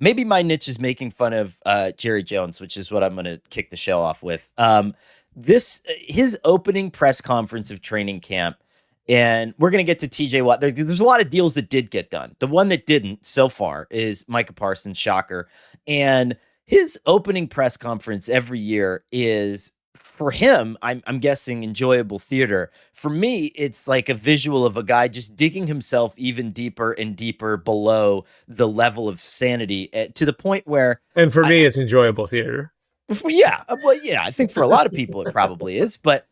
maybe my niche is making fun of Jerry Jones, which is what I'm going to kick the show off with. His opening press conference of training camp, and we're going to get to TJ Watt. There's a lot of deals that did get done. The one that didn't so far is Micah Parsons, shocker. And his opening press conference every year is, for him, I'm guessing, enjoyable theater. For me, it's like a visual of a guy just digging himself even deeper and deeper below the level of sanity, to the point where, and for me, it's enjoyable theater. Yeah, well, yeah, I think for a lot of people it probably is, but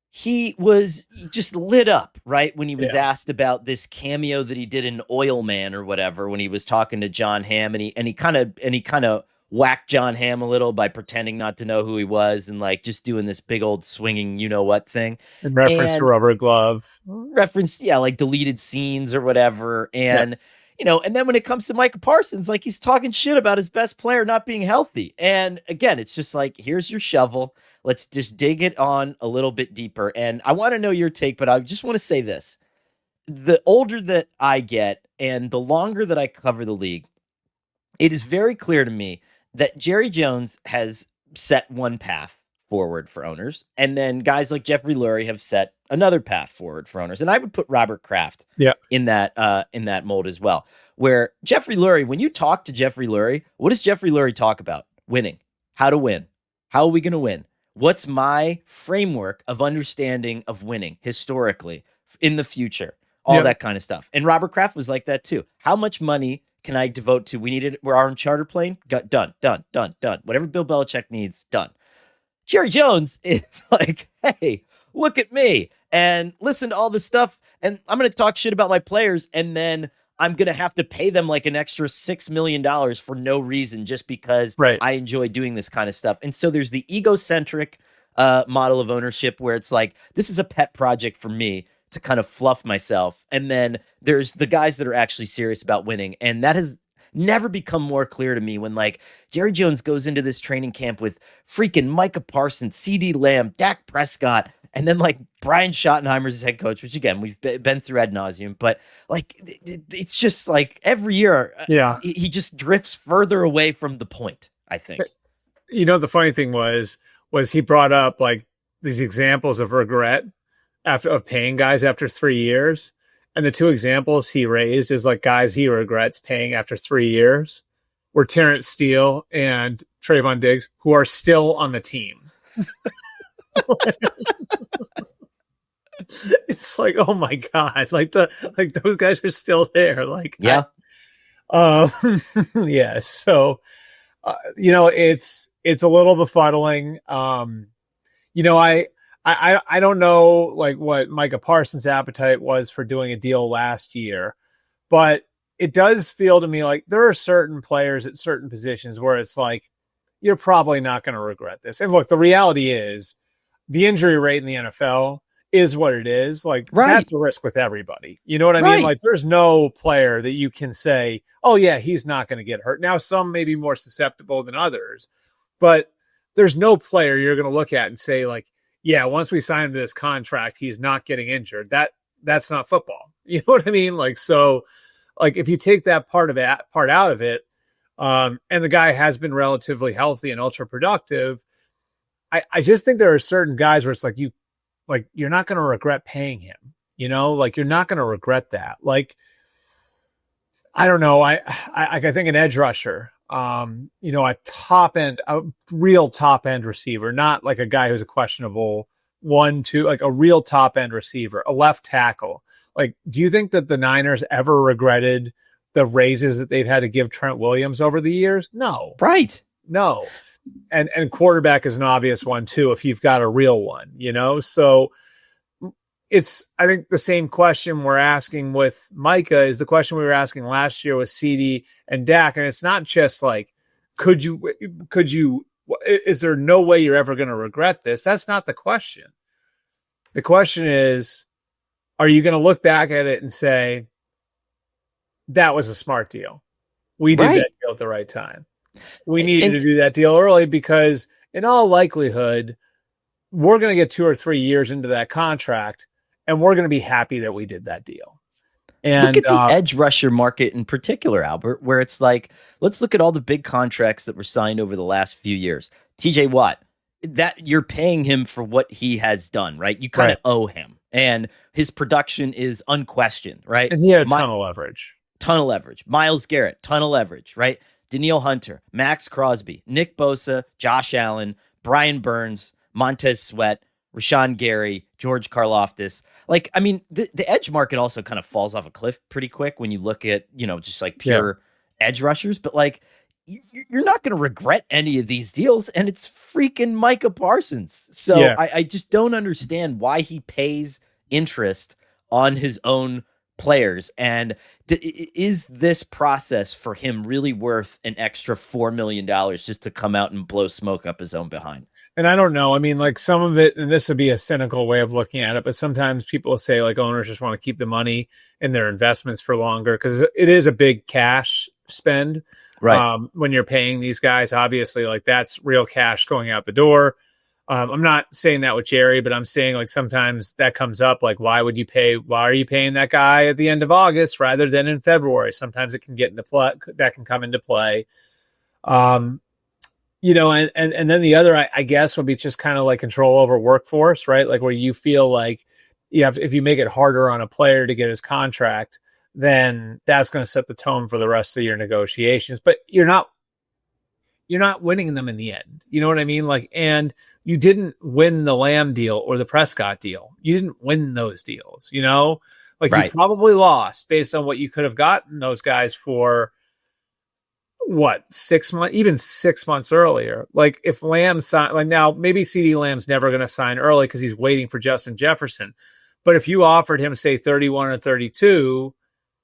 he was just lit up, right, when he was asked about this cameo that he did in Oil Man or whatever, when he was talking to John Hamm, and he kind of whacked John Hamm a little by pretending not to know who he was, and like just doing this big old swinging you know what thing, in reference to Rubber Glove, like deleted scenes or whatever. And and then when it comes to Micah Parsons, like, he's talking shit about his best player not being healthy. And again, it's just like, here's your shovel. Let's just dig it on a little bit deeper. And I want to know your take, but I just want to say this. The older that I get and the longer that I cover the league, it is very clear to me that Jerry Jones has set one path forward for owners, and then guys like Jeffrey Lurie have set another path forward for owners. And I would put Robert Kraft in that mold as well. Where Jeffrey Lurie, when you talk to Jeffrey Lurie, what does Jeffrey Lurie talk about? Winning. How to win. How are we going to win? What's my framework of understanding of winning historically in the future? All that kind of stuff. And Robert Kraft was like that too. How much money can I devote to? We're on charter plane. Got done. Whatever Bill Belichick needs, done. Jerry Jones is like, hey, look at me and listen to all this stuff. And I'm going to talk shit about my players. And then I'm going to have to pay them like an extra $6 million for no reason, just because I enjoy doing this kind of stuff. And so there's the egocentric model of ownership where it's like, this is a pet project for me to kind of fluff myself. And then there's the guys that are actually serious about winning. And that has never become more clear to me when, like, Jerry Jones goes into this training camp with freaking Micah Parsons, CeeDee Lamb, Dak Prescott, and then like Brian Schottenheimer's his head coach, which again, we've been through ad nauseum, but like, it's just like every year, he just drifts further away from the point, I think. The funny thing was he brought up like these examples of regret of paying guys after 3 years. And the two examples he raised is like guys he regrets paying after 3 years were Terrence Steele and Trayvon Diggs, who are still on the team. It's like, oh my God, like those guys are still there. Like, yeah. So, it's a little befuddling. I don't know like what Micah Parsons' appetite was for doing a deal last year, but it does feel to me like there are certain players at certain positions where it's like, you're probably not going to regret this. And look, the reality is the injury rate in the NFL is what it is. Like, that's a risk with everybody. You know what I mean? Like, there's no player that you can say, oh yeah, he's not going to get hurt. Now, some may be more susceptible than others, but there's no player you're going to look at and say like, yeah, once we sign him to this contract, he's not getting injured. That's not football. You know what I mean? Like, so like if you take that part out of it, and the guy has been relatively healthy and ultra productive, I just think there are certain guys where it's like you're not going to regret paying him, like you're not going to regret that. Like, I don't know. I think an edge rusher, a real top end receiver, not like a guy who's a questionable 1-2, like a real top end receiver, a left tackle. Like, do you think that the Niners ever regretted the raises that they've had to give Trent Williams over the years? No. Right. No. And quarterback is an obvious one too, if you've got a real one, so it's, I think the same question we're asking with Micah is the question we were asking last year with CeeDee and Dak. And it's not just like, could you, is there no way you're ever going to regret this? That's not the question. The question is, are you going to look back at it and say, that was a smart deal? We did that deal at the right time. We needed to do that deal early because in all likelihood, we're going to get 2 or 3 years into that contract and we're going to be happy that we did that deal. Look And at the edge rusher market in particular, Albert, where it's like, let's look at all the big contracts that were signed over the last few years. TJ Watt, that you're paying him for what he has done, right? You kind of right. owe him. And his production is unquestioned, right? And he had a My ton of leverage. ton of leverage. Miles Garrett, ton of leverage, right? Daniil Hunter, Max Crosby, Nick Bosa, Josh Allen, Brian Burns, Montez Sweat, Rashawn Gary, George Karlaftis. Like, I mean, the edge market also kind of falls off a cliff pretty quick when you look at, just like pure edge rushers. But like, you're not going to regret any of these deals. And it's freaking Micah Parsons. So I just don't understand why he pays interest on his own players. And is this process for him really worth an extra $4 million just to come out and blow smoke up his own behind? And I don't know. I mean, like some of it, and this would be a cynical way of looking at it, but sometimes people say like owners just want to keep the money in their investments for longer because it is a big cash spend. Right. When you're paying these guys, obviously, like that's real cash going out the door. I'm not saying that with Jerry, but I'm saying like sometimes that comes up. Like, why are you paying that guy at the end of August rather than in February? Sometimes it can get into play, that can come into play. And then the other, I guess, would be just kind of like control over workforce, right? Like where you feel like if you make it harder on a player to get his contract, then that's going to set the tone for the rest of your negotiations. But you're not winning them in the end. You know what I mean? Like, and you didn't win the Lamb deal or the Prescott deal. You didn't win those deals, like right. You probably lost based on what you could have gotten those guys for what, 6 months, even 6 months earlier. Like if Lamb signed, like now maybe CD Lamb's never going to sign early because he's waiting for Justin Jefferson. But if you offered him, say 31 or 32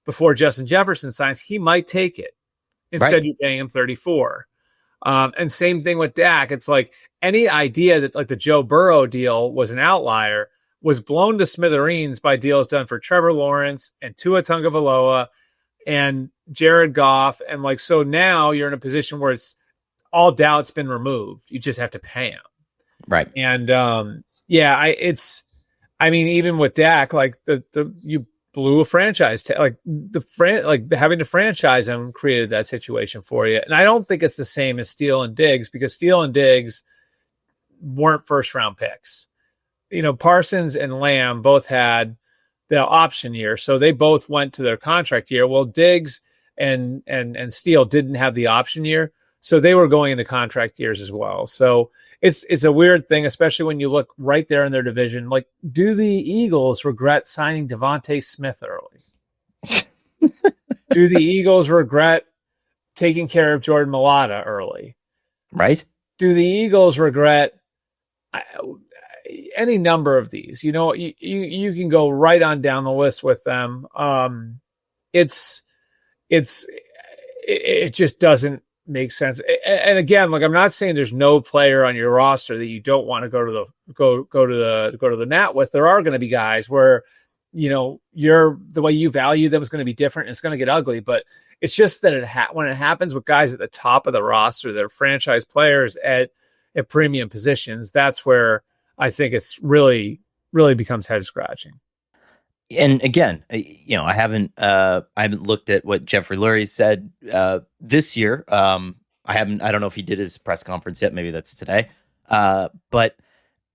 before Justin Jefferson signs, he might take it. Instead, right. You're paying him 34. And same thing with Dak. It's like any idea that like the Joe Burrow deal was an outlier was blown to smithereens by deals done for Trevor Lawrence and Tua Tagovailoa and Jared Goff. And like, so now you're in a position where it's all doubt's been removed. You just have to pay him. Right. And even with Dak, like you blew a franchise having to franchise him created that situation for you. And I don't think it's the same as Steele and Diggs because Steele and Diggs weren't first round picks. Parsons and Lamb both had the option year, so they both went to their contract year. Well, Diggs and Steele didn't have the option year, so they were going into contract years as well. So it's a weird thing, especially when you look right there in their division. Like, do the Eagles regret signing Devontae Smith early? Do the Eagles regret taking care of Jordan Mailata early? Right. Do the Eagles regret any number of these? You can go right on down the list with them. It just doesn't make sense. And again, like I'm not saying there's no player on your roster that you don't want to go to the mat with. There are going to be guys where the way you value them is going to be different. And it's going to get ugly, but it's just that when it happens with guys at the top of the roster, they're franchise players at premium positions. That's where I think it's really, really becomes head scratching. And again, I haven't looked at what Jeffrey Lurie said this year. I don't know if he did his press conference yet. Maybe that's today. But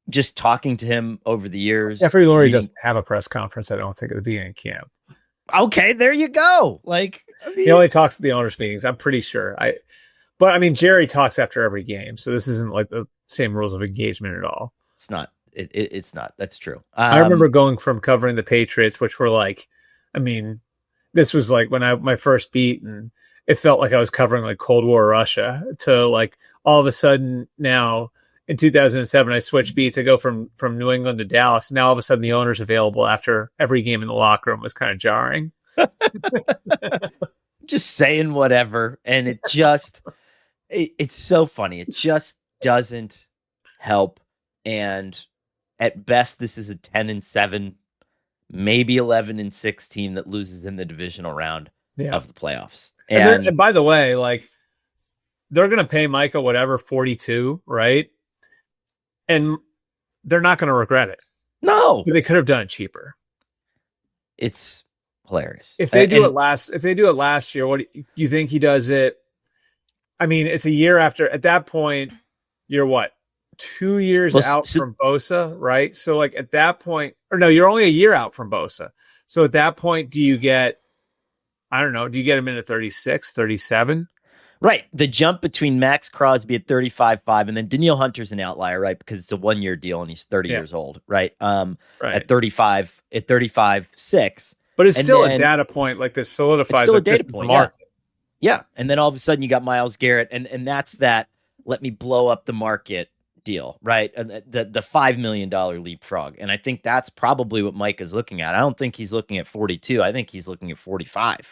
just talking to him over the years, Jeffrey Lurie doesn't have a press conference. I don't think at the beginning of camp. Okay, there you go. Like he only talks at the owners' meetings. I'm pretty sure. But Jerry talks after every game, so this isn't like the same rules of engagement at all. It's not. It's not. That's true. I remember going from covering the Patriots, which were like, this was like when my first beat, and it felt like I was covering like Cold War Russia, to like all of a sudden now in 2007, I switched beats. I go from New England to Dallas. And now all of a sudden the owner's available after every game in the locker room was kind of jarring. Just saying whatever. And it's so funny. It just doesn't help. And at best, this is a 10-7, maybe 11-6 team that loses in the divisional round of the playoffs. And by the way, like they're going to pay Micah whatever 42, right? And they're not going to regret it. No, but they could have done it cheaper. It's hilarious. If they do it last year, what do you think he does it? I mean, it's a year after. At that point, you're what, 2 years Well, out so from Bosa, right? So like at that point, or no, you're only a year out from Bosa. So at that point, do you get, I don't know, do you get him into 36, 37? right. The jump between Max Crosby at 35.5 and then Danielle Hunter's an outlier, right? Because it's a 1 year deal and he's 30 Yeah, years old, right? right. At 35.6. But it's And still a then data point. Like this it's solidifies still a that this data is the point. Yeah. market. Yeah. And then all of a sudden you got Myles Garrett, and that's that let me blow up the market deal, right? And the $5 million leapfrog. And I think that's probably what Mike is looking at. I don't think he's looking at 42. I think he's looking at 45.